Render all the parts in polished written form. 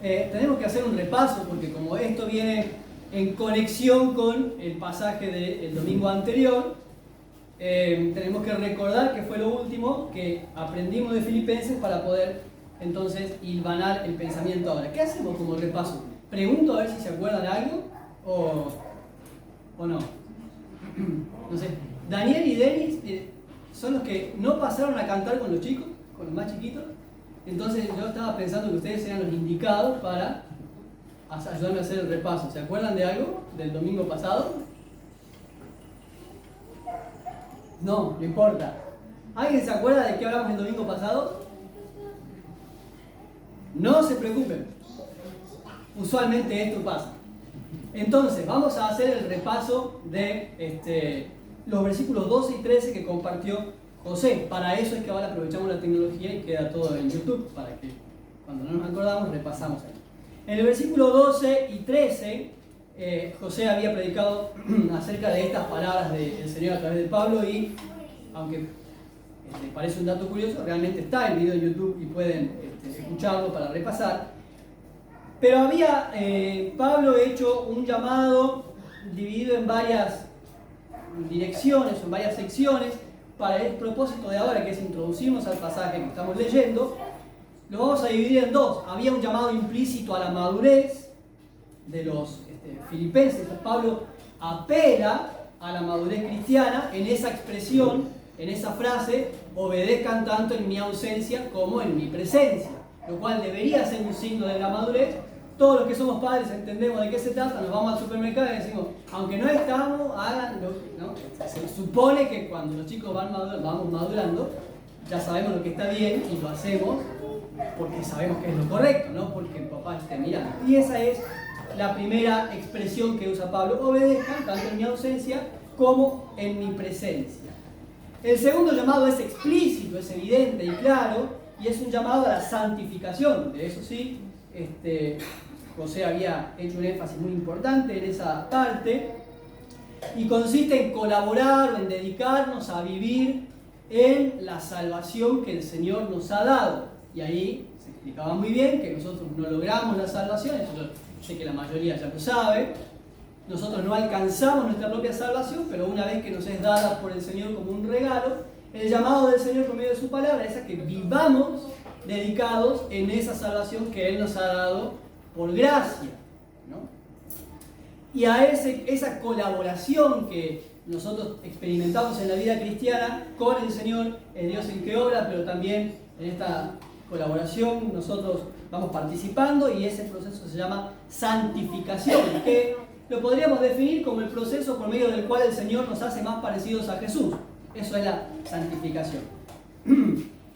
tenemos que hacer un repaso porque como esto viene en conexión con el pasaje del domingo anterior, tenemos que recordar que fue lo último que aprendimos de Filipenses para poder entonces hilvanar el pensamiento ahora. ¿Qué hacemos como repaso? Pregunto a ver si se acuerdan de algo o no. No sé, Daniel y Denis son los que no pasaron a cantar con los chicos, con los más chiquitos. Entonces yo estaba pensando que ustedes eran los indicados para ayudarme a hacer el repaso. ¿Se acuerdan de algo del domingo pasado? No importa. ¿Alguien se acuerda de qué hablamos el domingo pasado? No se preocupen. Usualmente esto pasa. Entonces, vamos a hacer el repaso de los versículos 12 y 13 que compartió José. Para eso es que ahora aprovechamos la tecnología y queda todo en YouTube, para que cuando no nos acordamos repasamos ahí. En el versículo 12 y 13, José había predicado acerca de estas palabras del Señor a través de Pablo y, aunque parece un dato curioso, realmente está el video en YouTube y pueden escucharlo para repasar. Pero había Pablo hecho un llamado dividido en varias direcciones, en varias secciones, para el propósito de ahora, que es introducirnos al pasaje que estamos leyendo. Lo vamos a dividir en dos. Había un llamado implícito a la madurez de los filipenses. Pablo apela a la madurez cristiana en esa expresión, en esa frase: obedezcan tanto en mi ausencia como en mi presencia, lo cual debería ser un signo de la madurez. Todos los que somos padres entendemos de qué se trata, nos vamos al supermercado y decimos, aunque no estamos, háganlo, ¿no? Se supone que cuando los chicos vamos madurando, ya sabemos lo que está bien y lo hacemos porque sabemos que es lo correcto, no porque el papá esté mirando. Y esa es la primera expresión que usa Pablo: obedezcan tanto en mi ausencia como en mi presencia. El segundo llamado es explícito, es evidente y claro, y es un llamado a la santificación. De eso sí, José había hecho un énfasis muy importante en esa parte, y consiste en colaborar o en dedicarnos a vivir en la salvación que el Señor nos ha dado. Y ahí se explicaba muy bien que nosotros no logramos la salvación, eso yo sé que la mayoría ya lo sabe. Nosotros no alcanzamos nuestra propia salvación, pero una vez que nos es dada por el Señor como un regalo, el llamado del Señor por medio de su palabra es a que vivamos dedicados en esa salvación que Él nos ha dado por gracia, ¿no? Y a esa colaboración que nosotros experimentamos en la vida cristiana con el Señor, es Dios el que obra, pero también en esta colaboración nosotros vamos participando, y ese proceso se llama santificación, que lo podríamos definir como el proceso por medio del cual el Señor nos hace más parecidos a Jesús. Eso es la santificación.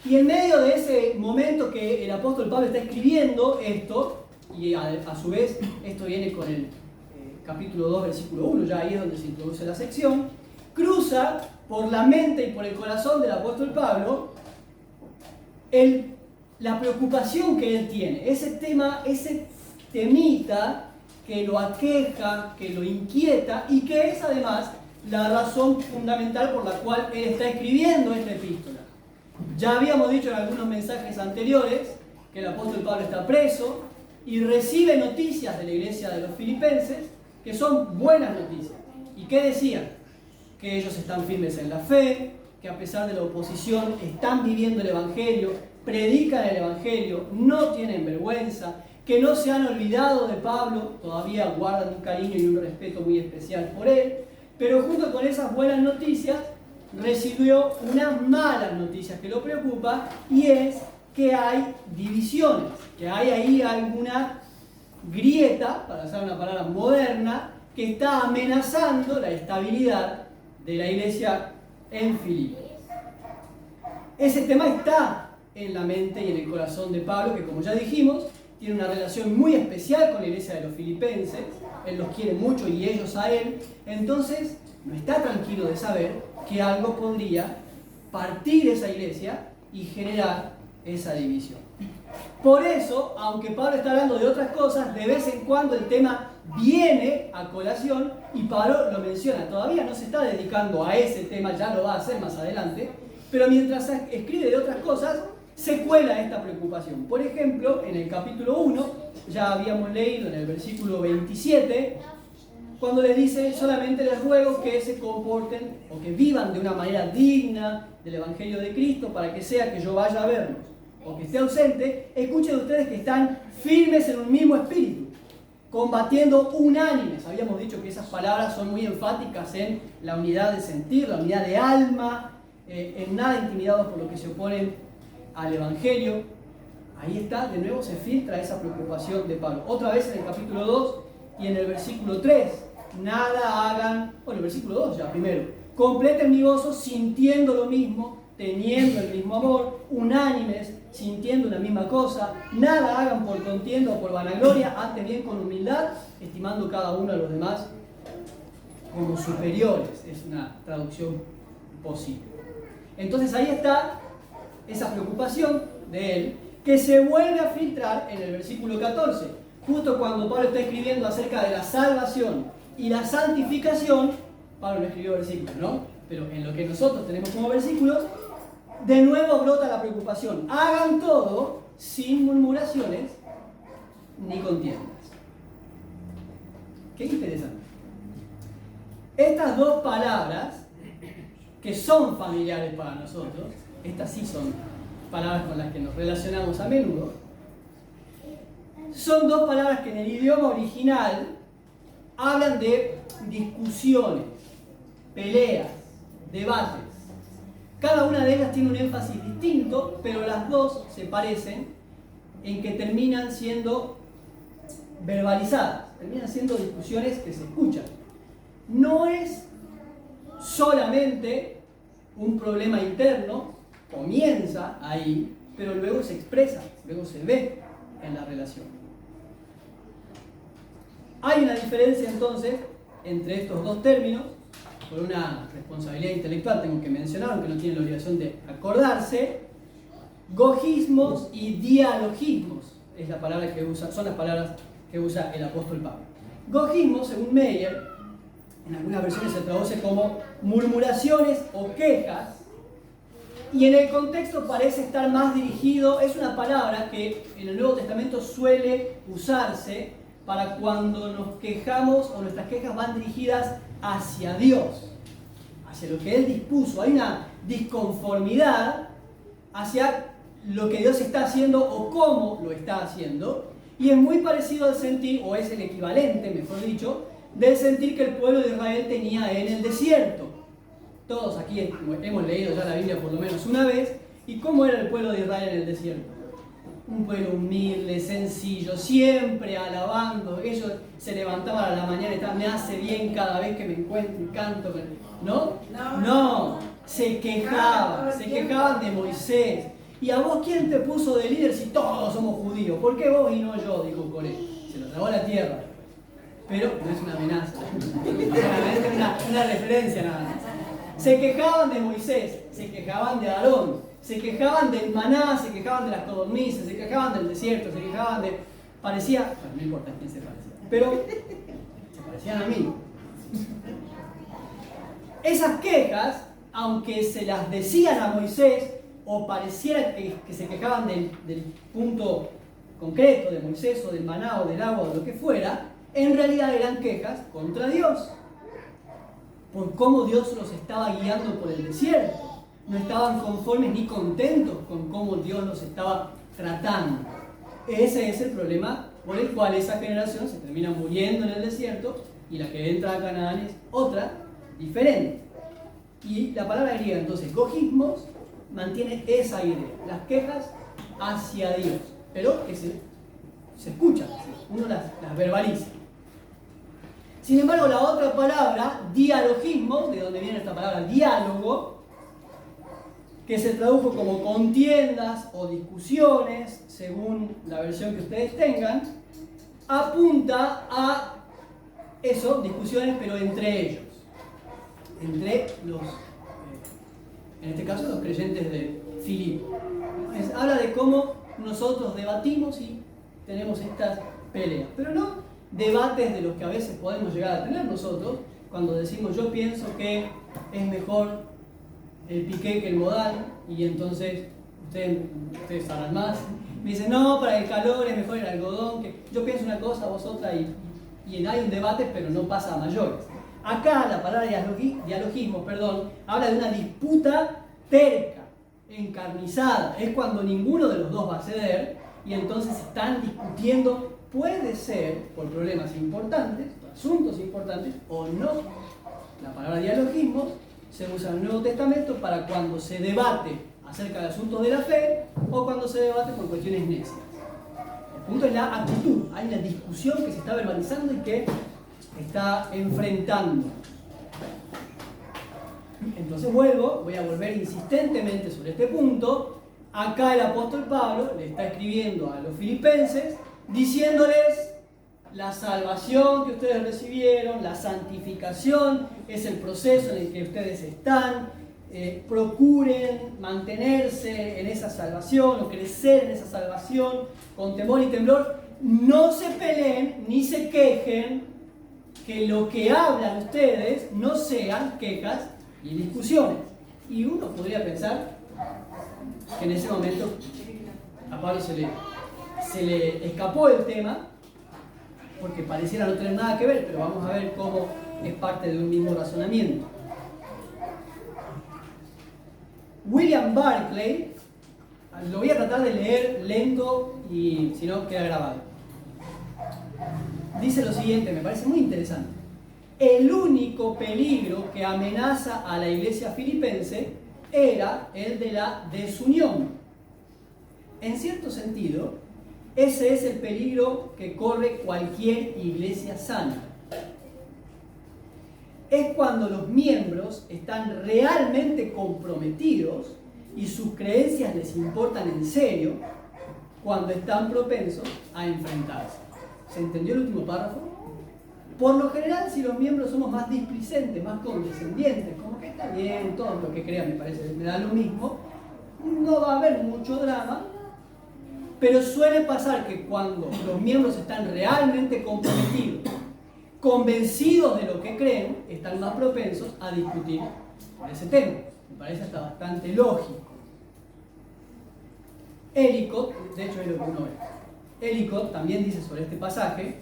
Y en medio de ese momento que el apóstol Pablo está escribiendo esto, y a su vez esto viene con el capítulo 2, versículo 1, ya ahí es donde se introduce la sección, cruza por la mente y por el corazón del apóstol Pablo la preocupación que él tiene, ese tema, ese temita que lo aqueja, que lo inquieta, y que es además la razón fundamental por la cual él está escribiendo esta epístola. Ya habíamos dicho en algunos mensajes anteriores que el apóstol Pablo está preso y recibe noticias de la iglesia de los filipenses que son buenas noticias. ¿Y qué decían? Que ellos están firmes en la fe, que a pesar de la oposición están viviendo el Evangelio, predican el Evangelio, no tienen vergüenza, que no se han olvidado de Pablo, todavía guardan un cariño y un respeto muy especial por él. Pero junto con esas buenas noticias recibió unas malas noticias que lo preocupa, y es que hay divisiones, que hay ahí alguna grieta, para usar una palabra moderna, que está amenazando la estabilidad de la iglesia en Filipos. Ese tema está en la mente y en el corazón de Pablo, que como ya dijimos, tiene una relación muy especial con la iglesia de los filipenses. Él los quiere mucho y ellos a él. Entonces no está tranquilo de saber que algo podría partir esa iglesia y generar esa división. Por eso, aunque Pablo está hablando de otras cosas, de vez en cuando el tema viene a colación y Pablo lo menciona. Todavía no se está dedicando a ese tema, ya lo va a hacer más adelante, pero mientras escribe de otras cosas, se cuela esta preocupación. Por ejemplo, en el capítulo 1, ya habíamos leído en el versículo 27, cuando les dice: solamente les ruego que se comporten o que vivan de una manera digna del Evangelio de Cristo, para que sea que yo vaya a verlos o que esté ausente, escuchen ustedes que están firmes en un mismo espíritu, combatiendo unánimes. Habíamos dicho que esas palabras son muy enfáticas en la unidad de sentir, la unidad de alma, en nada intimidados por lo que se oponen al Evangelio. Ahí está, de nuevo se filtra esa preocupación de Pablo. Otra vez en el capítulo 2 y en el versículo 3. Nada hagan, bueno, el versículo 2 ya primero. Completen mi gozo sintiendo lo mismo, teniendo el mismo amor, unánimes, sintiendo una misma cosa. Nada hagan por contienda o por vanagloria, antes bien con humildad, estimando cada uno a los demás como superiores. Es una traducción posible. Entonces ahí está esa preocupación de él, que se vuelve a filtrar en el versículo 14. Justo cuando Pablo está escribiendo acerca de la salvación y la santificación, Pablo no escribió versículos, ¿no? Pero en lo que nosotros tenemos como versículos, de nuevo brota la preocupación. Hagan todo sin murmuraciones ni contiendas. Qué interesante. Estas dos palabras, que son familiares para nosotros, estas sí son palabras con las que nos relacionamos a menudo, son dos palabras que en el idioma original hablan de discusiones, peleas, debates. Cada una de ellas tiene un énfasis distinto, pero las dos se parecen en que terminan siendo verbalizadas, terminan siendo discusiones que se escuchan. No es solamente un problema interno, comienza ahí, pero luego se expresa, luego se ve en la relación. Hay una diferencia entonces entre estos dos términos, por una responsabilidad intelectual tengo que mencionar, aunque no tienen la obligación de acordarse: gogismos y dialogismos es la palabra que usa, son las palabras que usa el apóstol Pablo. Gogismos, según Meyer, en algunas versiones se traduce como murmuraciones o quejas, y en el contexto parece estar más dirigido, es una palabra que en el Nuevo Testamento suele usarse para cuando nos quejamos o nuestras quejas van dirigidas hacia Dios, hacia lo que Él dispuso. Hay una disconformidad hacia lo que Dios está haciendo o cómo lo está haciendo, y es muy parecido al sentir, o es el equivalente, mejor dicho, del sentir que el pueblo de Israel tenía en el desierto. Todos aquí hemos leído ya la Biblia por lo menos una vez. ¿Y cómo era el pueblo de Israel en el desierto? Un pueblo humilde, sencillo, siempre alabando. Ellos se levantaban a la mañana y estaban: me hace bien cada vez que me encuentro y canto. ¿No? No, se quejaban de Moisés. ¿Y a vos quién te puso de líder si todos somos judíos? ¿Por qué vos y no yo?, dijo Coré. Se lo tragó a la tierra. Pero no es una amenaza, es una referencia nada más. Se quejaban de Moisés, se quejaban de Aarón, se quejaban del maná, se quejaban de las codornices, se quejaban del desierto, se quejaban de... Parecía... Bueno, no importa quién se parecía, pero se parecían a mí. Esas quejas, aunque se las decían a Moisés, o pareciera que se quejaban del punto concreto de Moisés o del maná o del agua o de lo que fuera, en realidad eran quejas contra Dios, por cómo Dios los estaba guiando por el desierto. No estaban conformes ni contentos con cómo Dios los estaba tratando. Ese es el problema por el cual esa generación se termina muriendo en el desierto, y la que entra a Canaán es otra, diferente. Y la palabra griega entonces, gogismos, mantiene esa idea, las quejas hacia Dios, pero que se escuchan, uno las verbaliza. Sin embargo, la otra palabra, dialogismo, de donde viene esta palabra diálogo, que se tradujo como contiendas o discusiones, según la versión que ustedes tengan, apunta a eso, discusiones, pero entre ellos, entre los, en este caso, los creyentes de Filipo. Habla de cómo nosotros debatimos y tenemos estas peleas, pero no debates de los que a veces podemos llegar a tener nosotros, cuando decimos: yo pienso que es mejor el Piqué que el Modal, y entonces ustedes sabrán más. Me dicen, no, para el calor es mejor el algodón. Que yo pienso una cosa, vos otra, y hay un debate, pero no pasa a mayores. Acá la palabra dialogismo, habla de una disputa terca, encarnizada. Es cuando ninguno de los dos va a ceder y entonces están discutiendo, puede ser por problemas importantes, asuntos importantes o no. La palabra dialogismo se usa en el Nuevo Testamento para cuando se debate acerca de asuntos de la fe o cuando se debate por cuestiones necias. El punto es la actitud. Hay una discusión que se está verbalizando y que está enfrentando. Entonces voy a volver insistentemente sobre este punto. Acá el apóstol Pablo le está escribiendo a los filipenses diciéndoles: la salvación que ustedes recibieron, la santificación es el proceso en el que ustedes están. Procuren mantenerse en esa salvación o crecer en esa salvación con temor y temblor. No se peleen ni se quejen, que lo que hablan ustedes no sean quejas y discusiones. Y uno podría pensar que en ese momento a Pablo se le escapó el tema porque pareciera no tener nada que ver, pero vamos a ver cómo es parte de un mismo razonamiento. William Barclay, lo voy a tratar de leer lento y si no queda grabado. Dice lo siguiente, me parece muy interesante. El único peligro que amenaza a la iglesia filipense era el de la desunión. En cierto sentido, ese es el peligro que corre cualquier iglesia sana. Es cuando los miembros están realmente comprometidos y sus creencias les importan en serio, cuando están propensos a enfrentarse. ¿Se entendió el último párrafo? Por lo general, si los miembros somos más displicentes, más condescendientes, como que está bien, todo lo que crean me da lo mismo, no va a haber mucho drama, pero suele pasar que cuando los miembros están realmente comprometidos, convencidos de lo que creen, están más propensos a discutir por ese tema. Me parece hasta bastante lógico. Ellicott, de hecho es lo que uno ve, Ellicott también dice sobre este pasaje: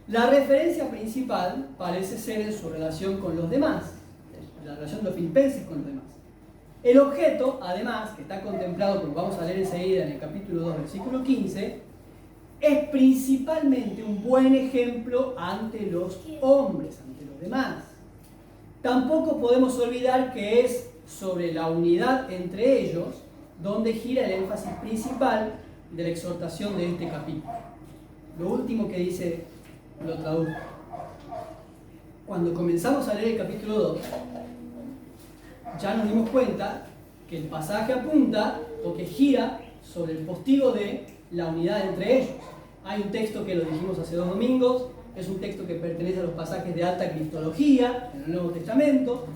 la referencia principal parece ser en su relación con los demás, la relación de los filipenses con los demás. El objeto, además, que está contemplado, como vamos a leer enseguida en el capítulo 2, versículo 15, es principalmente un buen ejemplo ante los hombres, ante los demás. Tampoco podemos olvidar que es sobre la unidad entre ellos donde gira el énfasis principal de la exhortación de este capítulo. Lo último que dice, lo traduzco. Cuando comenzamos a leer el capítulo 2, ya nos dimos cuenta que el pasaje apunta o que gira sobre el postigo de la unidad entre ellos. Hay un texto que lo dijimos hace 2 domingos, es un texto que pertenece a los pasajes de alta cristología en el Nuevo Testamento,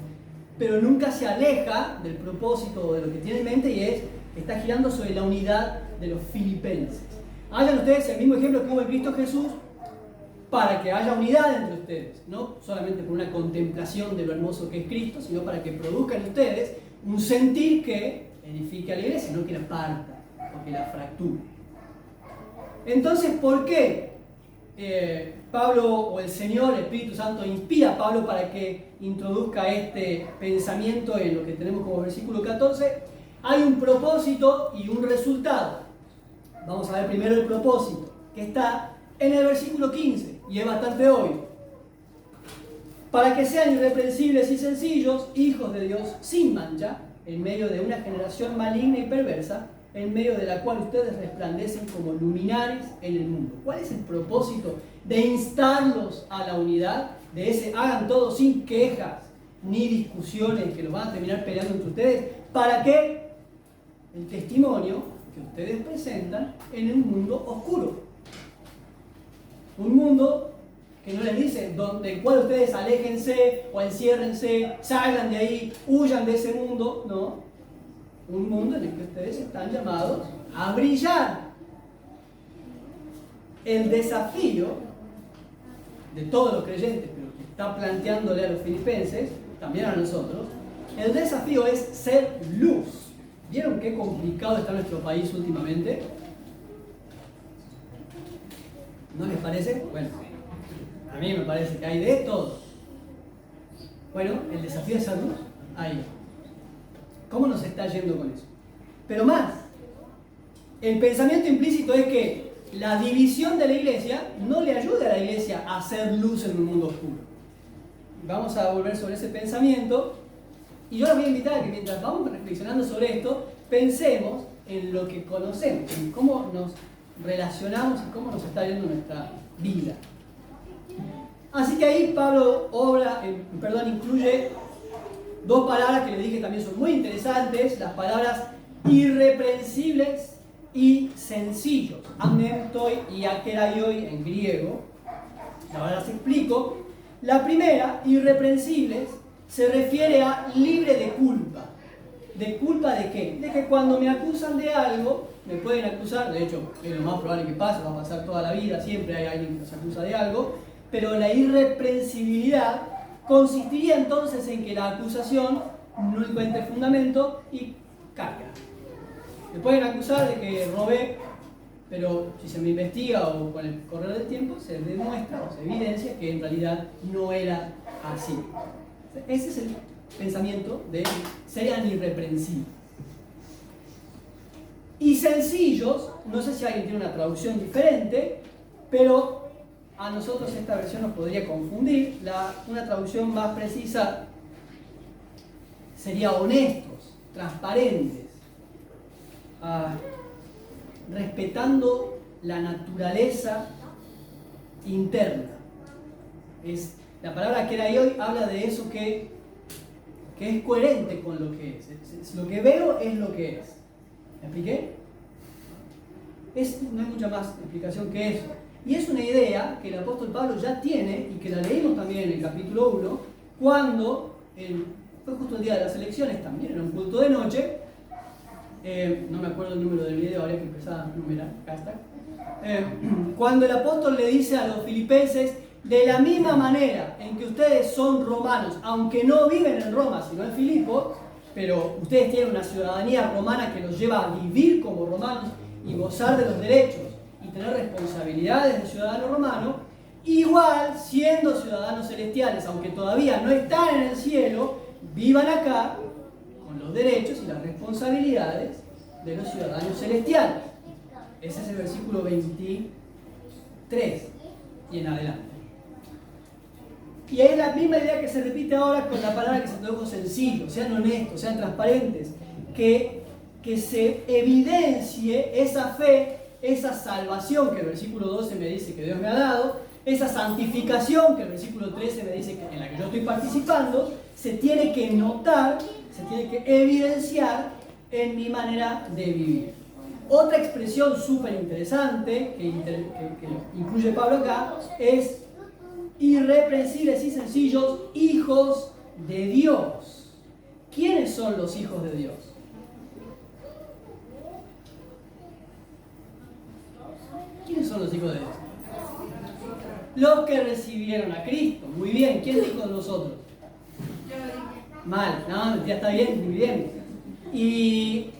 pero nunca se aleja del propósito o de lo que tiene en mente, y está girando sobre la unidad de los filipenses. Hagan ustedes el mismo ejemplo que hubo en Cristo Jesús para que haya unidad entre ustedes, no solamente por una contemplación de lo hermoso que es Cristo, sino para que produzcan ustedes un sentir que edifique a la iglesia, no que la parta o que la fracture. Entonces, ¿por qué Pablo o el Señor, el Espíritu Santo, inspira a Pablo para que introduzca este pensamiento en lo que tenemos como versículo 14? Hay un propósito y un resultado. Vamos a ver primero el propósito, que está en el versículo 15, y es bastante obvio. Para que sean irreprensibles y sencillos, hijos de Dios sin mancha, en medio de una generación maligna y perversa, en medio de la cual ustedes resplandecen como luminares en el mundo. ¿Cuál es el propósito de instarlos a la unidad? De ese hagan todo sin quejas ni discusiones que los van a terminar peleando entre ustedes. ¿Para qué? El testimonio que ustedes presentan en un mundo oscuro. Un mundo que no les dice del cual ustedes aléjense o enciérrense, salgan de ahí, huyan de ese mundo. No. Un mundo en el que ustedes están llamados a brillar. El desafío de todos los creyentes, pero que está planteándole a los filipenses, también a nosotros, el desafío es ser luz. ¿Vieron qué complicado está nuestro país últimamente? ¿No les parece? Bueno, a mí me parece que hay de todo. Bueno, el desafío de salud, ahí. ¿Cómo nos está yendo con eso? Pero más, el pensamiento implícito es que la división de la iglesia no le ayuda a la iglesia a hacer luz en un mundo oscuro. Vamos a volver sobre ese pensamiento y yo los voy a invitar a que mientras vamos reflexionando sobre esto, pensemos en lo que conocemos, en cómo nos relacionamos y cómo nos está yendo nuestra vida. Así que ahí Pablo incluye dos palabras que le dije también son muy interesantes, las palabras irreprensibles y sencillos, amnentoi y akeraioi en griego. Ahora las explico. La primera, irreprensibles, se refiere a libre de culpa. ¿De culpa de qué? De que cuando me acusan de algo, me pueden acusar, de hecho es lo más probable que pase, va a pasar toda la vida, siempre hay alguien que nos acusa de algo, pero la irreprensibilidad consistiría entonces en que la acusación no encuentre fundamento y caiga. Me pueden acusar de que robé, pero si se me investiga o con el correr del tiempo se demuestra o se evidencia que en realidad no era así. Ese es el pensamiento de sean irreprensibles. Y sencillos, no sé si alguien tiene una traducción diferente, pero a nosotros esta versión nos podría confundir. Una traducción más precisa sería honestos, transparentes, respetando la naturaleza interna. La palabra akeraioi habla de eso que es coherente con lo que es. Lo que veo es lo que es. ¿Me expliqué? No hay mucha más explicación que eso. Y es una idea que el apóstol Pablo ya tiene y que la leímos también en el capítulo 1, cuando fue justo el día de las elecciones, también era un culto de noche. No me acuerdo el número del video, habría que empezar a numerar. Acá está. Cuando el apóstol le dice a los filipenses, de la misma manera en que ustedes son romanos, aunque no viven en Roma, sino en Filipos, pero ustedes tienen una ciudadanía romana que los lleva a vivir como romanos y gozar de los derechos y tener responsabilidades de ciudadano romano, igual siendo ciudadanos celestiales, aunque todavía no están en el cielo, vivan acá con los derechos y las responsabilidades de los ciudadanos celestiales. Ese es el versículo 23 y en adelante. Y es la misma idea que se repite ahora con la palabra que se tradujo sencillo. Sean honestos, sean transparentes, que se evidencie esa fe, esa salvación que el versículo 12 me dice que Dios me ha dado, esa santificación que el versículo 13 me dice que en la que yo estoy participando, se tiene que notar, se tiene que evidenciar en mi manera de vivir. Otra expresión súper interesante que incluye Pablo acá es irreprensibles y sencillos, hijos de Dios. ¿Quiénes son los hijos de Dios? ¿Quiénes son los hijos de Dios? Los que recibieron a Cristo. Muy bien, ¿quién dijo nosotros? Mal, no, ya está bien, muy bien. Y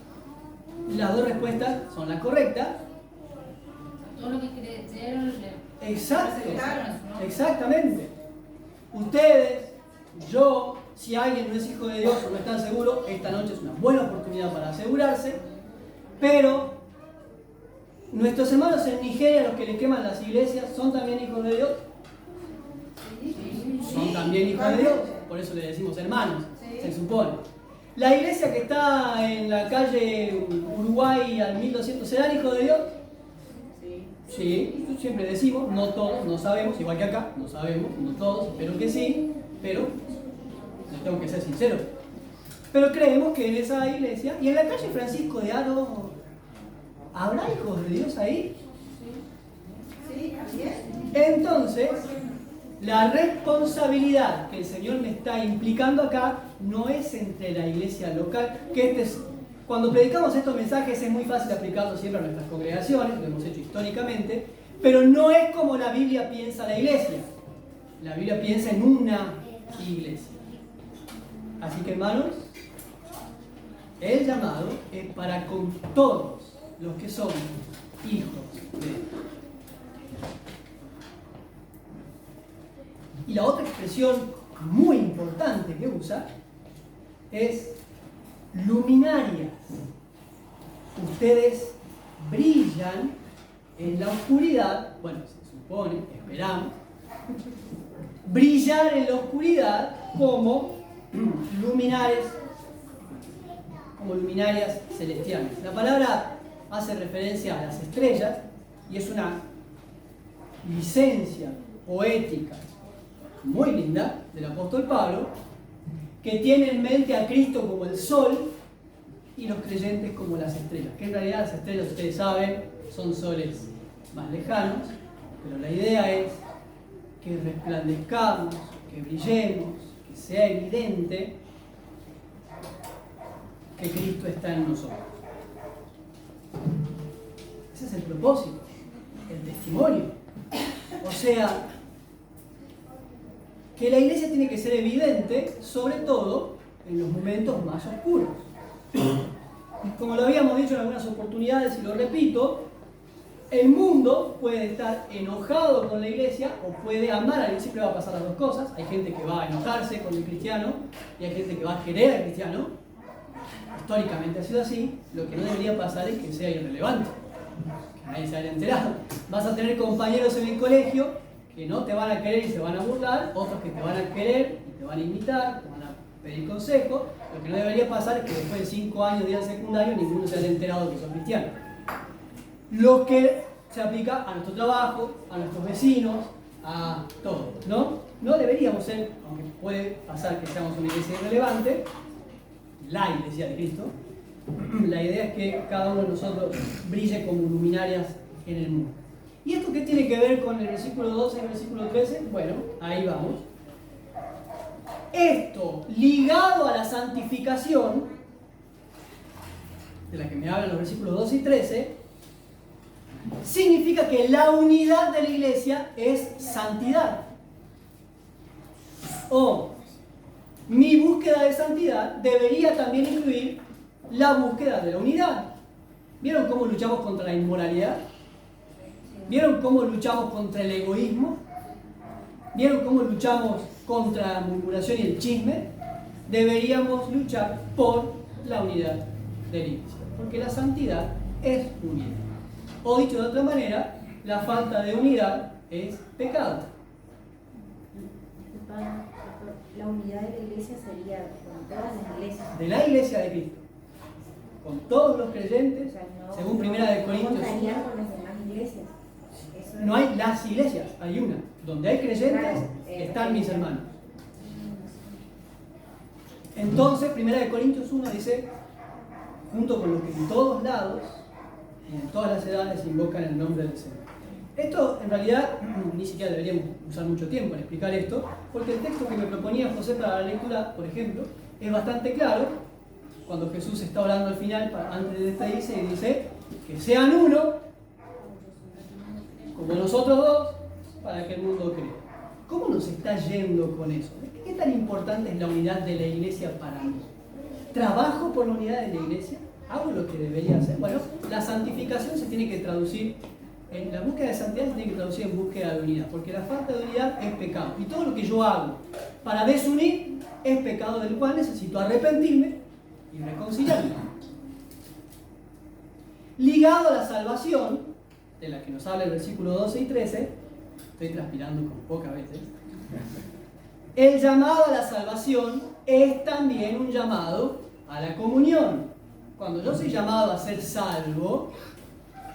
las dos respuestas son las correctas. Todo lo que creyeron. Exacto, exactamente. Ustedes, yo, si alguien no es hijo de Dios o no está seguro, esta noche es una buena oportunidad para asegurarse. Pero nuestros hermanos en Nigeria, los que le queman las iglesias, ¿son también hijos de Dios? Son también hijos de Dios, por eso le decimos hermanos, se supone. La iglesia que está en la calle Uruguay al 1200, ¿serán hijos de Dios? Sí, siempre decimos, no todos, no sabemos, igual que acá, no sabemos, no todos, espero que sí, pero no tengo que ser sincero. Pero creemos que en esa iglesia, y en la calle Francisco de Aro, ¿habrá hijos de Dios ahí? Sí, así es. Entonces, la responsabilidad que el Señor me está implicando acá no es entre la iglesia local, que cuando predicamos estos mensajes es muy fácil aplicarlos siempre a nuestras congregaciones, lo hemos hecho históricamente, pero no es como la Biblia piensa la iglesia. La Biblia piensa en una iglesia. Así que, hermanos, El llamado es para con todos los que son hijos de Él. Y la otra expresión muy importante que usa es luminarias. Ustedes brillan en la oscuridad, bueno, se supone, esperamos, brillar en la oscuridad como luminarias celestiales. La palabra hace referencia a las estrellas y es una licencia poética muy linda del apóstol Pablo, que tiene en mente a Cristo como el sol y los creyentes como las estrellas, que en realidad las estrellas, ustedes saben, son soles más lejanos, pero la idea es que resplandezcamos, que brillemos, que sea evidente que Cristo está en nosotros. Ese es el propósito, el testimonio. O sea, que la iglesia tiene que ser evidente, sobre todo en los momentos más oscuros. Como lo habíamos dicho en algunas oportunidades y lo repito, el mundo puede estar enojado con la iglesia o puede amar a la iglesia. Siempre va a pasar las dos cosas. Hay gente que va a enojarse con el cristiano y hay gente que va a querer al cristiano. Históricamente ha sido así. Lo que no debería pasar es que sea irrelevante, que nadie se haya enterado. Vas a tener compañeros en el colegio que no te van a querer y se van a burlar, otros que te van a querer y te van a invitar, te van a pedir consejo. Lo que no debería pasar es que después de 5 años de ir al secundario ninguno se haya enterado que sos cristiano. Lo que se aplica a nuestro trabajo, a nuestros vecinos, a todo, ¿no? No deberíamos ser, aunque puede pasar que seamos una iglesia irrelevante, la iglesia de Cristo. La idea es que cada uno de nosotros brille como luminarias en el mundo. ¿Y esto qué tiene que ver con el versículo 12 y el versículo 13? Bueno, ahí vamos. Esto, ligado a la santificación, de la que me hablan los versículos 12 y 13, significa que la unidad de la iglesia es santidad. O mi búsqueda de santidad debería también incluir la búsqueda de la unidad. ¿Vieron cómo luchamos contra la inmoralidad? ¿Vieron cómo luchamos contra el egoísmo? ¿Vieron cómo luchamos contra la murmuración y el chisme? Deberíamos luchar por la unidad de la iglesia, porque la santidad es unidad. O dicho de otra manera, la falta de unidad es pecado. La unidad de la iglesia sería con todas las iglesias. De la iglesia de Cristo, con todos los creyentes, O sea, no, según Primera de Corintios. No contarían con las demás iglesias. Eso No hay las iglesias, hay una. Donde hay creyentes, Claro, están mis hermanos. Entonces, Primera de Corintios 1 dice, junto con los que en todos lados y en todas las edades invocan el nombre del Señor. Esto, en realidad, ni siquiera deberíamos usar mucho tiempo en explicar esto, porque el texto que me proponía José para la lectura, por ejemplo, es bastante claro, cuando Jesús está orando al final, antes de despedirse, y dice, que sean uno, como nosotros dos, para que el mundo crea. ¿Cómo nos está yendo con eso? ¿Qué tan importante es la unidad de la iglesia para mí? ¿Trabajo por la unidad de la iglesia? ¿Hago lo que debería hacer? Bueno, la santificación se tiene que traducir, en la búsqueda de santidad se tiene que traducir en búsqueda de unidad, porque la falta de unidad es pecado. Y todo lo que yo hago para desunir es pecado, del cual necesito arrepentirme y reconciliarme. Ligado a la salvación, de la que nos habla el versículo 12 y 13, estoy transpirando con pocas veces, el llamado a la salvación es también un llamado a la comunión. Cuando yo soy llamado a ser salvo,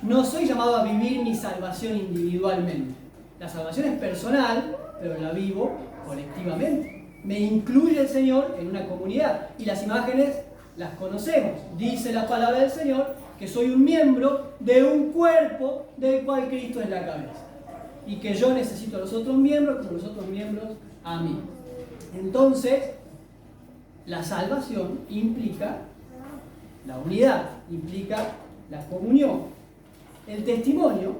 no soy llamado a vivir mi salvación individualmente. La salvación es personal, pero la vivo colectivamente. Me incluye el Señor en una comunidad y las imágenes las conocemos. Dice la palabra del Señor que soy un miembro de un cuerpo del cual Cristo es la cabeza y que yo necesito a los otros miembros como los otros miembros a mí. Entonces, la salvación implica la unidad, implica la comunión. El testimonio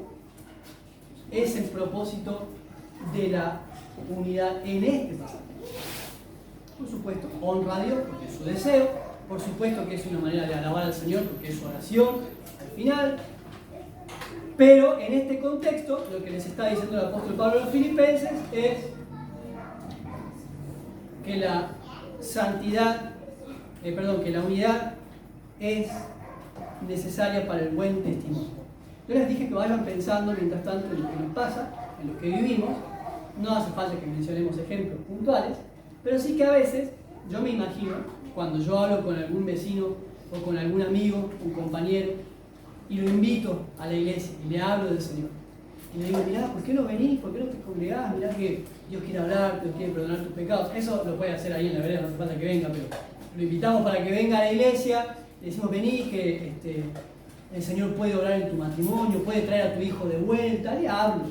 es el propósito de la unidad en este pasaje. Por supuesto, honra a Dios porque es su deseo, Por supuesto que es una manera de alabar al Señor porque es su oración al final. Pero en este contexto, lo que les está diciendo el apóstol Pablo a los filipenses es que la santidad, que la unidad es necesaria para el buen testimonio. Yo les dije que vayan pensando mientras tanto en lo que nos pasa, en lo que vivimos. No hace falta que mencionemos ejemplos puntuales, pero sí que a veces yo me imagino, cuando yo hablo con algún vecino o con algún amigo, un compañero, y lo invito a la iglesia y le hablo del Señor. Y le digo, mirá, ¿por qué no venís? ¿Por qué no te congregás? Mirá que Dios quiere hablar, Dios quiere perdonar tus pecados. Eso lo puede hacer ahí en la vereda, no hace falta que venga, pero lo invitamos para que venga a la iglesia. Le decimos, vení, que el Señor puede obrar en tu matrimonio, puede traer a tu hijo de vuelta. Le hablo.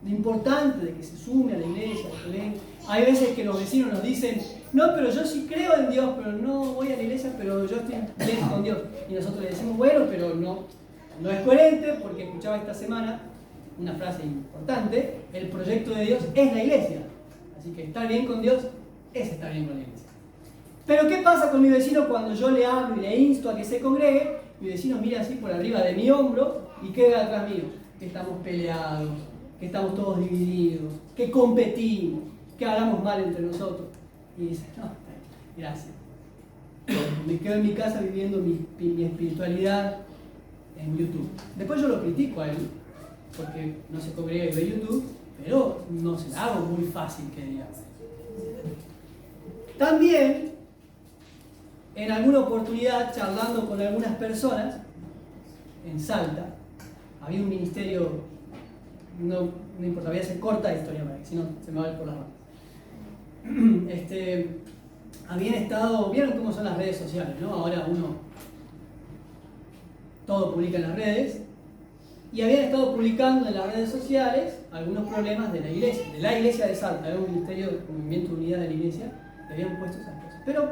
Lo importante de que se sume a la iglesia, que venga. Hay veces que los vecinos nos dicen, no, pero yo sí creo en Dios, pero no voy a la iglesia, pero yo estoy bien con Dios. Y nosotros le decimos, bueno, pero no es coherente, porque escuchaba esta semana una frase importante: el proyecto de Dios es la iglesia. Así que estar bien con Dios es estar bien con la iglesia. Pero ¿qué pasa con mi vecino cuando yo le hablo y le insto a que se congregue? Mi vecino mira así por arriba de mi hombro y queda atrás mío. Que estamos peleados, que estamos todos divididos, que competimos, que hablamos mal entre nosotros. Y dice, no, gracias. Me quedo en mi casa viviendo mi espiritualidad en YouTube. Después yo lo critico a él, porque no se congrega y ve YouTube, pero no se la hago muy fácil, que digamos. También, en alguna oportunidad, charlando con algunas personas, en Salta, había un ministerio, no importa, voy a hacer corta la historia, para que si no se me va a ir por las ramas. Habían estado, vieron cómo son las redes sociales, ¿no? Ahora todo publica en las redes, y habían estado publicando en las redes sociales algunos problemas de la iglesia de Salta. Era un ministerio de movimiento de unidad de la iglesia, le habían puesto esas cosas. Pero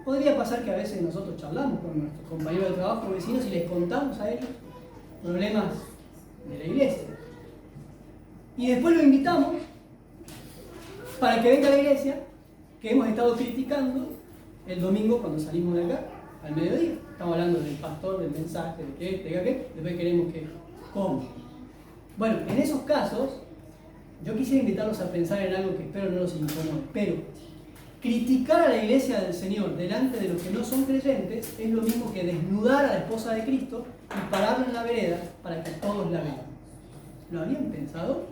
podría pasar que a veces nosotros charlamos con nuestros compañeros de trabajo, vecinos, y les contamos a ellos problemas de la iglesia. Y después lo invitamos para que venga a la iglesia, que hemos estado criticando el domingo cuando salimos de acá, al mediodía. Estamos hablando del pastor, del mensaje, de qué, después queremos que ¿cómo? Bueno, en esos casos, yo quisiera invitarlos a pensar en algo que espero no los incomode, pero criticar a la iglesia del Señor delante de los que no son creyentes es lo mismo que desnudar a la esposa de Cristo y pararla en la vereda para que todos la vean. ¿Lo habían pensado?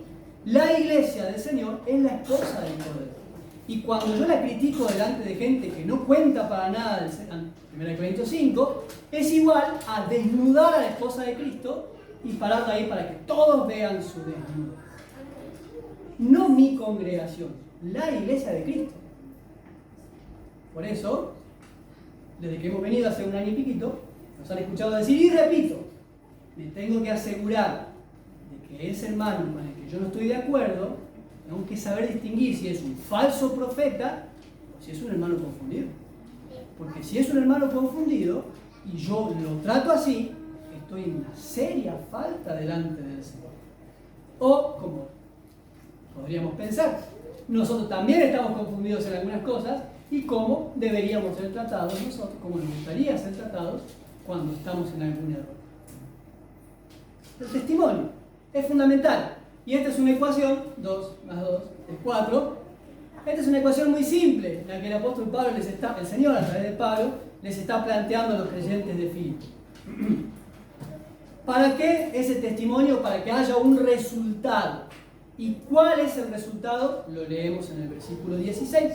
La iglesia del Señor es la esposa del Cordero. Y cuando yo la critico delante de gente que no cuenta para nada, 1 Corintios 5, es igual a desnudar a la esposa de Cristo y pararla ahí para que todos vean su desnudo. No mi congregación, la iglesia de Cristo. Por eso, desde que hemos venido hace un año y piquito, nos han escuchado decir, y repito, me tengo que asegurar de que ese hermano con el que yo no estoy de acuerdo, tengo que saber distinguir si es un falso profeta o si es un hermano confundido. Porque si es un hermano confundido y yo lo trato así, estoy en una seria falta delante del Señor. O, como podríamos pensar, nosotros también estamos confundidos en algunas cosas y cómo deberíamos ser tratados nosotros, cómo nos gustaría ser tratados cuando estamos en algún error. El testimonio es fundamental. Y esta es una ecuación, 2 más 2 es 4. Esta es una ecuación muy simple, la que el apóstol Pablo el Señor a través de Pablo, les está planteando a los creyentes de Filipo. ¿Para qué ese testimonio? Para que haya un resultado. ¿Y cuál es el resultado? Lo leemos en el versículo 16,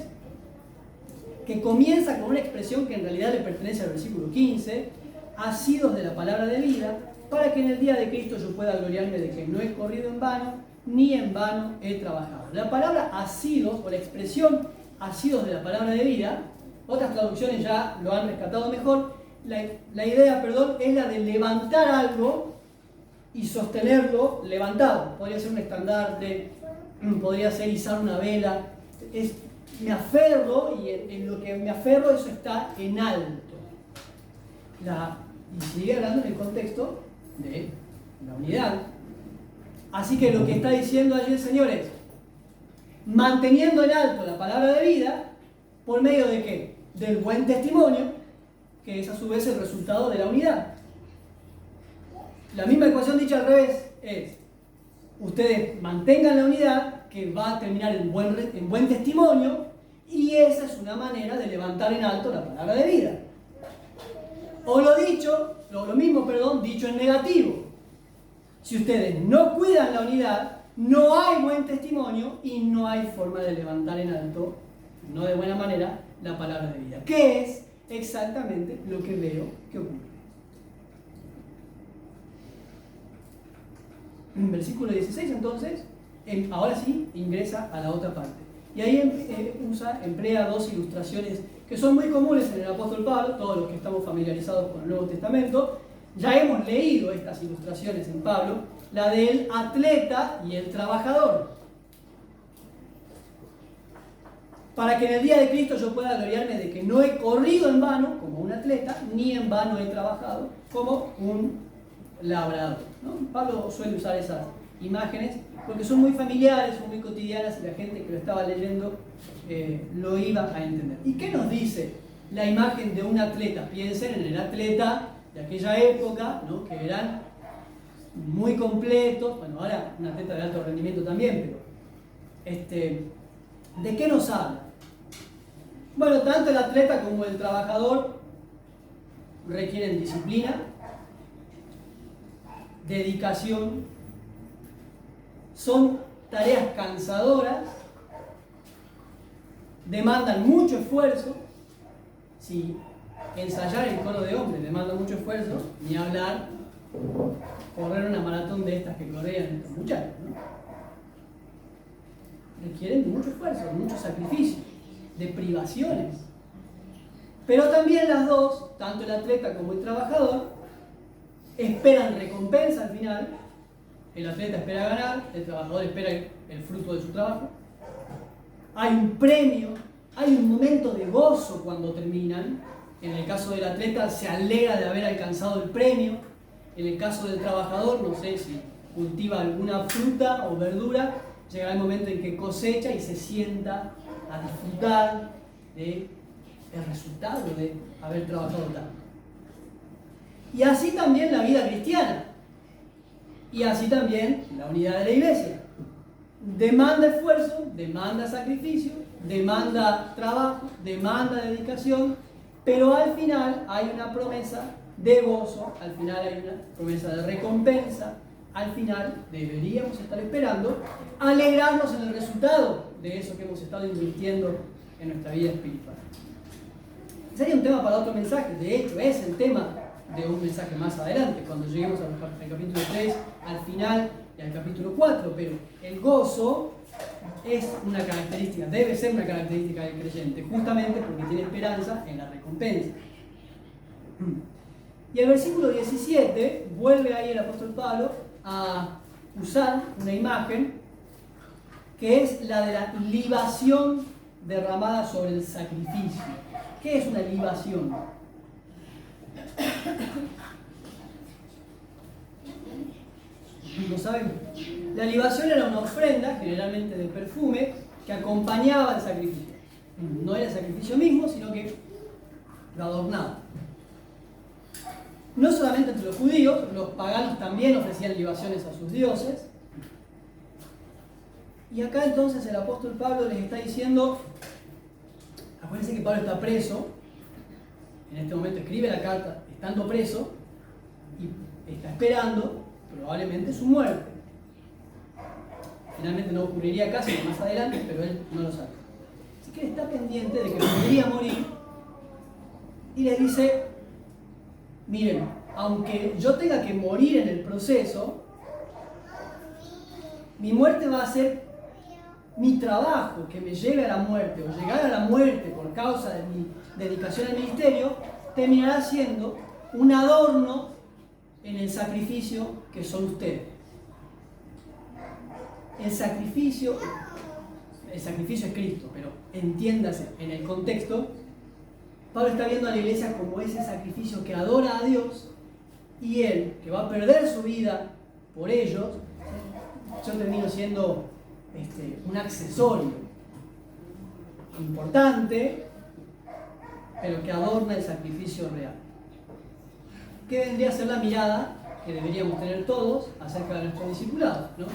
que comienza con una expresión que en realidad le pertenece al versículo 15, asidos de la palabra de vida, para que en el día de Cristo yo pueda gloriarme de que no he corrido en vano, ni en vano he trabajado. La palabra asidos, o la expresión asidos de la palabra de vida, otras traducciones ya lo han rescatado mejor. La idea, es la de levantar algo y sostenerlo levantado. Podría ser un estandarte, podría ser izar una vela. Me aferro y en lo que me aferro eso está en alto. Y sigue hablando en el contexto de la unidad. Así que lo que está diciendo allí el Señor es, manteniendo en alto la palabra de vida, ¿por medio de qué? Del buen testimonio, que es a su vez el resultado de la unidad. La misma ecuación dicha al revés es: ustedes mantengan la unidad, que va a terminar en buen testimonio, y esa es una manera de levantar en alto la palabra de vida. O lo mismo, dicho en negativo. Si ustedes no cuidan la unidad, no hay buen testimonio y no hay forma de levantar en alto, no de buena manera, la palabra de vida. ¿Qué es exactamente lo que veo que ocurre? En versículo 16, entonces, ahora sí ingresa a la otra parte. Y ahí emplea dos ilustraciones que son muy comunes en el apóstol Pablo, todos los que estamos familiarizados con el Nuevo Testamento. Ya hemos leído estas ilustraciones en Pablo, la del atleta y el trabajador. Para que en el día de Cristo yo pueda gloriarme de que no he corrido en vano como un atleta, ni en vano he trabajado como un labrador, ¿no? Pablo suele usar esas imágenes porque son muy familiares, son muy cotidianas y la gente que lo estaba leyendo lo iba a entender. ¿Y qué nos dice la imagen de un atleta? Piensen en el atleta de aquella época, ¿no? Que eran muy completos. Bueno, ahora un atleta de alto rendimiento también, pero ¿de qué nos habla? Bueno, tanto el atleta como el trabajador requieren disciplina, dedicación, son tareas cansadoras, demandan mucho esfuerzo. Si ensayar el coro de hombres demanda mucho esfuerzo, ni hablar correr una maratón de estas que corrían estos muchachos, ¿no? Requieren mucho esfuerzo, mucho sacrificio, de privaciones. Pero también las dos, tanto el atleta como el trabajador, esperan recompensa al final. El atleta espera ganar, el trabajador espera el fruto de su trabajo. Hay un premio, hay un momento de gozo cuando terminan. En el caso del atleta se alegra de haber alcanzado el premio. En el caso del trabajador, no sé si cultiva alguna fruta o verdura, llegará el momento en que cosecha y se sienta a disfrutar del resultado de haber trabajado tanto. Y así también la vida cristiana. Y así también la unidad de la iglesia. Demanda esfuerzo, demanda sacrificio, demanda trabajo, demanda dedicación, pero al final hay una promesa de gozo, al final hay una promesa de recompensa, al final deberíamos estar esperando alegrarnos en el resultado de eso que hemos estado invirtiendo en nuestra vida espiritual. Sería un tema para otro mensaje, de hecho es el tema de un mensaje más adelante, cuando lleguemos al capítulo 3, al final y al capítulo 4, pero el gozo es una característica, debe ser una característica del creyente, justamente porque tiene esperanza en la recompensa. Y el versículo 17 vuelve ahí el apóstol Pablo a usar una imagen que es la de la libación derramada sobre el sacrificio. ¿Qué es una libación? ¿Lo saben? La libación era una ofrenda, generalmente de perfume, que acompañaba al sacrificio. No era el sacrificio mismo, sino que lo adornaba. No solamente entre los judíos, los paganos también ofrecían libaciones a sus dioses. Y acá entonces el apóstol Pablo les está diciendo, acuérdense que Pablo está preso, en este momento escribe la carta estando preso y está esperando probablemente su muerte. Finalmente no ocurriría casi más adelante, pero él no lo sabe. Así que está pendiente de que podría morir y les dice, miren, aunque yo tenga que morir en el proceso, mi muerte va a ser mi trabajo que me lleve a la muerte o llegar a la muerte por causa de mi dedicación al ministerio, terminará siendo un adorno en el sacrificio que son ustedes. El sacrificio es Cristo, pero entiéndase, en el contexto, Pablo está viendo a la iglesia como ese sacrificio que adora a Dios, y él, que va a perder su vida por ellos, yo termino siendo un accesorio importante, pero que adorna el sacrificio real. ¿qué vendría a ser la mirada que deberíamos tener todos acerca de nuestro discipulado, ¿no?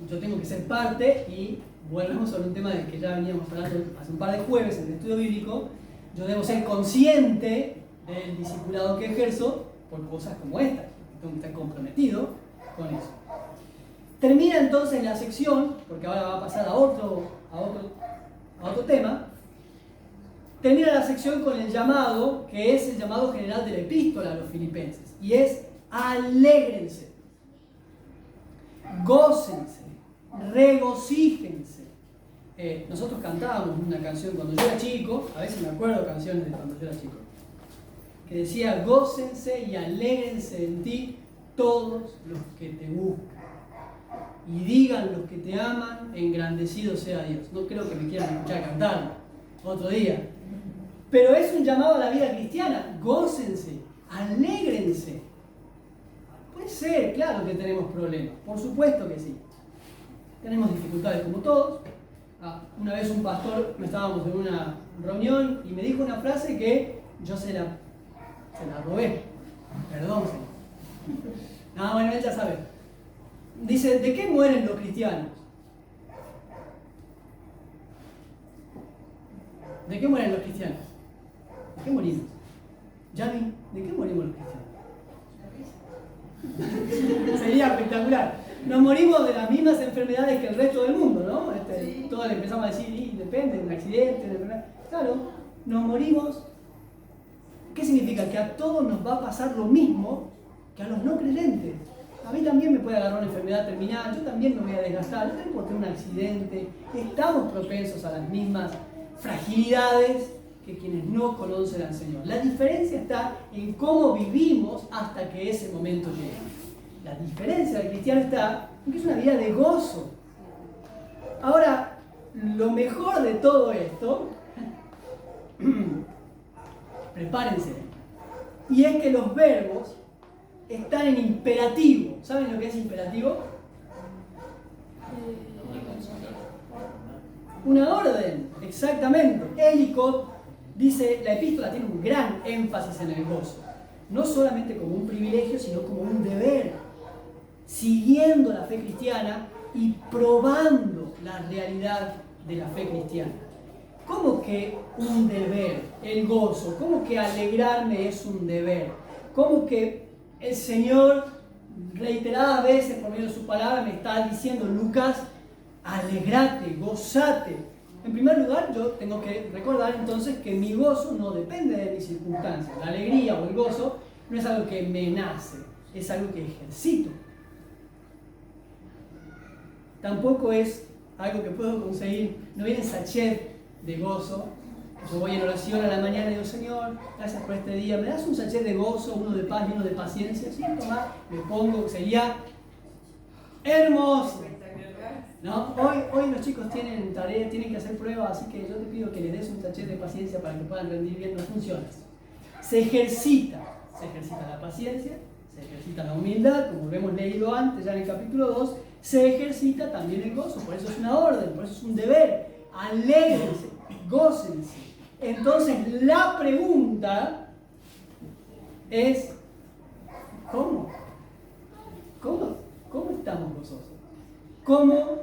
Yo tengo que ser parte, y volvemos sobre un tema del que ya veníamos hablando hace un par de jueves en el estudio bíblico. Yo debo ser consciente del discipulado que ejerzo por cosas como esta. Tengo que estar comprometido con eso. Termina entonces la sección, porque ahora va a pasar a otro tema. Termina la sección con el llamado, que es el llamado general de la epístola a los filipenses, y es: alégrense, gócense, regocíjense. Nosotros cantábamos una canción cuando yo era chico, a veces me acuerdo de canciones de cuando yo era chico, que decía: gócense y alégrense en ti todos los que te buscan, y digan los que te aman, engrandecido sea Dios. No creo que me quieran escuchar cantarlo otro día, pero es un llamado a la vida cristiana. Gócense, alégrense. Puede ser, claro que tenemos problemas, por supuesto que sí. Tenemos dificultades como todos. Una vez un pastor, estábamos en una reunión y me dijo una frase que yo se la robé. Perdón, señor. No, bueno, él ya sabe. Dice: ¿de qué mueren los cristianos? ¿De qué mueren los cristianos? ¿De qué morimos? Yami, ¿de qué morimos los cristianos? Sería espectacular. Nos morimos de las mismas enfermedades que el resto del mundo, ¿no? Sí. Todos le empezamos a decir: depende, de un accidente, de enfermedad. Claro, nos morimos. ¿Qué significa? Que a todos nos va a pasar lo mismo que a los no creyentes. A mí también me puede agarrar una enfermedad terminal, yo también me voy a desgastar, yo también puedo tener un accidente. Estamos propensos a las mismas fragilidades que quienes no conocen al Señor. La diferencia está en cómo vivimos hasta que ese momento llegue. La diferencia del cristiano está en que es una vida de gozo. Ahora, lo mejor de todo esto, prepárense, y es que los verbos están en imperativo. ¿Saben lo que es imperativo? Una orden, exactamente. Ellicott dice: la epístola tiene un gran énfasis en el gozo, no solamente como un privilegio, sino como un deber, siguiendo la fe cristiana y probando la realidad de la fe cristiana. ¿Cómo que un deber? El gozo. ¿Cómo que alegrarme es un deber? ¿Cómo que el Señor reiteradas veces por medio de su palabra me está diciendo: Lucas, alegrate, gozate? En primer lugar, yo tengo que recordar entonces que mi gozo no depende de mis circunstancias. La alegría o el gozo no es algo que me nace, es algo que ejercito. Tampoco es algo que puedo conseguir, no viene sachet de gozo. Yo voy en oración a la mañana y digo: Señor, gracias por este día, ¿me das un sachet de gozo, uno de paz y uno de paciencia? Sí, toma, me pongo, sería hermoso. ¿No? Hoy los chicos tienen tarea, tienen que hacer pruebas, así que yo te pido que les des un sachet de paciencia para que puedan rendir bien. No funciona. Se ejercita la paciencia, se ejercita la humildad, como lo hemos leído antes ya en el capítulo 2, se ejercita también el gozo. Por eso es una orden, por eso es un deber. Alégrense, gócense. Entonces la pregunta es: ¿cómo? ¿Cómo estamos gozosos? ¿Cómo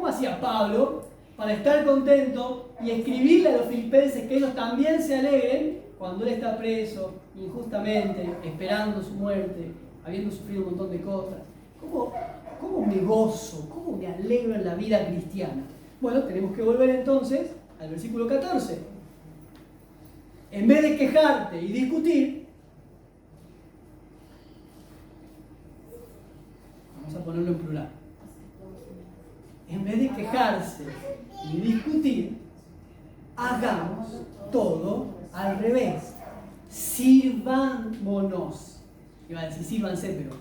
hacía Pablo para estar contento y escribirle a los filipenses que ellos también se alegren cuando él está preso injustamente, esperando su muerte, habiendo sufrido un montón de cosas? ¿Cómo me gozo? ¿Cómo me alegro en la vida cristiana? Bueno, tenemos que volver entonces al versículo 14. En vez de quejarte y discutir, vamos a ponerlo en plural. En vez de quejarse y discutir, hagamos todo al revés. Sirvámonos. Iba a decir sírvanse, pero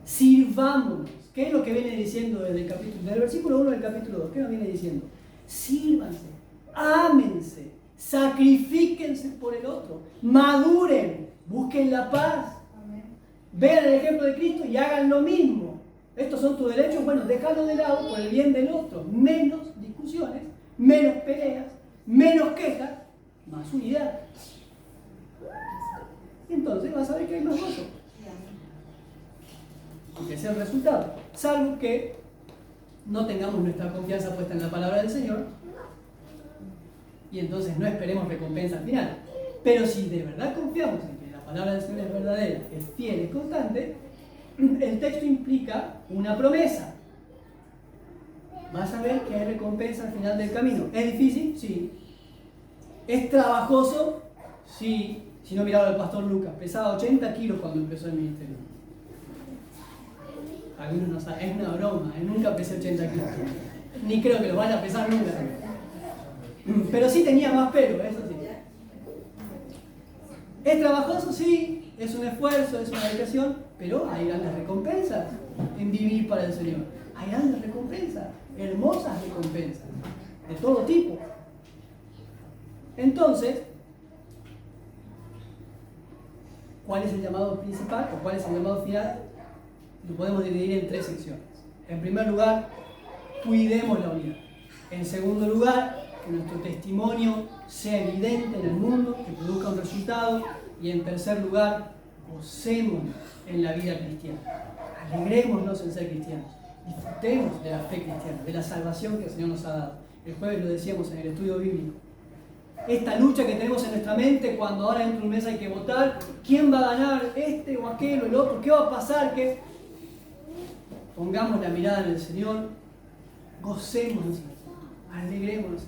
sirvámonos. ¿Qué es lo que viene diciendo desde el versículo 1 del capítulo 2? ¿Qué nos viene diciendo? Sírvanse, ámense, sacrifíquense por el otro, maduren, busquen la paz. Vean el ejemplo de Cristo y hagan lo mismo. Estos son tus derechos, bueno, déjalo de lado por el bien del otro. Menos discusiones, menos peleas, menos quejas, más unidad. entonces vas a ver que hay más gozo. Porque ese es el resultado. Salvo que no tengamos nuestra confianza puesta en la palabra del Señor y entonces no esperemos recompensa al final. Pero si de verdad confiamos en que la palabra del Señor es verdadera, es fiel, es constante, el texto implica una promesa. Vas a ver que hay recompensa al final del camino. ¿Es difícil? Sí. ¿Es trabajoso? Sí. Si no, miraba al pastor Lucas, pesaba 80 kilos cuando empezó el ministerio. Algunos no saben, es una broma, nunca pesé 80 kilos. Ni creo que lo vaya a pesar nunca. Pero sí tenía más pelo, eso sí. ¿Es trabajoso? Sí. Es un esfuerzo, es una dedicación, pero hay grandes recompensas en vivir para el Señor. Hay grandes recompensas, hermosas recompensas, de todo tipo. Entonces, ¿cuál es el llamado principal o cuál es el llamado final? Lo podemos dividir en 3 secciones. En primer lugar, cuidemos la unidad. En segundo lugar, que nuestro testimonio sea evidente en el mundo, que produzca un resultado. Y en tercer lugar, gocémonos en la vida cristiana. Alegrémonos en ser cristianos. Disfrutemos de la fe cristiana, de la salvación que el Señor nos ha dado. El jueves lo decíamos en el estudio bíblico. Esta lucha que tenemos en nuestra mente cuando ahora dentro de un mes hay que votar, ¿quién va a ganar? ¿Este o aquel o el otro? ¿Qué va a pasar? ¿Qué? Pongamos la mirada en el Señor, gocémonos, alegrémonos.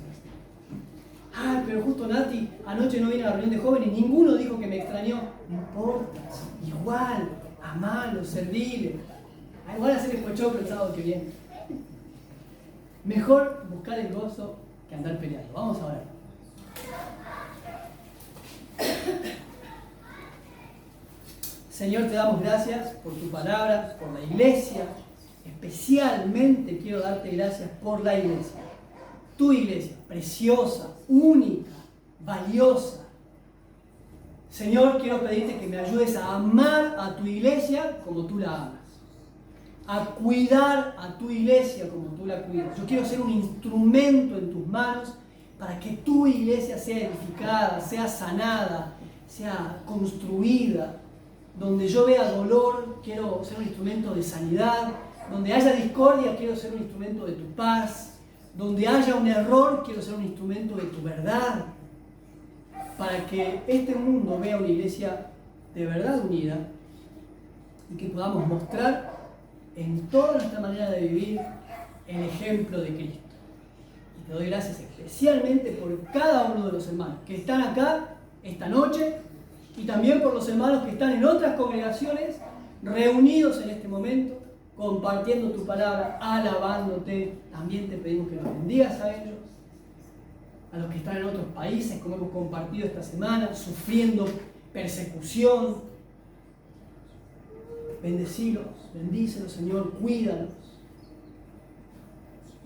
Ah, pero justo Nati, anoche no vine a la reunión de jóvenes, ninguno dijo que me extrañó. No importa, igual, amalo, servile. Igual hacer el pochoclo el sábado que viene. Mejor buscar el gozo que andar peleando. Vamos a orar. Señor, te damos gracias por tu palabra, por la iglesia. Especialmente quiero darte gracias por la iglesia. Tu iglesia, preciosa, única, valiosa. Señor, quiero pedirte que me ayudes a amar a tu iglesia como tú la amas. A cuidar a tu iglesia como tú la cuidas. Yo quiero ser un instrumento en tus manos para que tu iglesia sea edificada, sea sanada, sea construida. Donde yo vea dolor, quiero ser un instrumento de sanidad. Donde haya discordia, quiero ser un instrumento de tu paz. Donde haya un error, quiero ser un instrumento de tu verdad. Para que este mundo vea una iglesia de verdad unida y que podamos mostrar en toda nuestra manera de vivir el ejemplo de Cristo. Y te doy gracias especialmente por cada uno de los hermanos que están acá esta noche y también por los hermanos que están en otras congregaciones reunidos en este momento, compartiendo tu palabra, alabándote. También te pedimos que los bendigas a ellos, a los que están en otros países, como hemos compartido esta semana, sufriendo persecución. Bendecilos, bendícelos, Señor, cuídalos.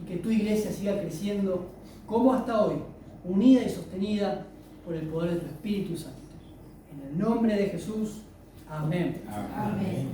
Y que tu iglesia siga creciendo como hasta hoy, unida y sostenida por el poder de tu Espíritu Santo. En el nombre de Jesús, amén. Amén.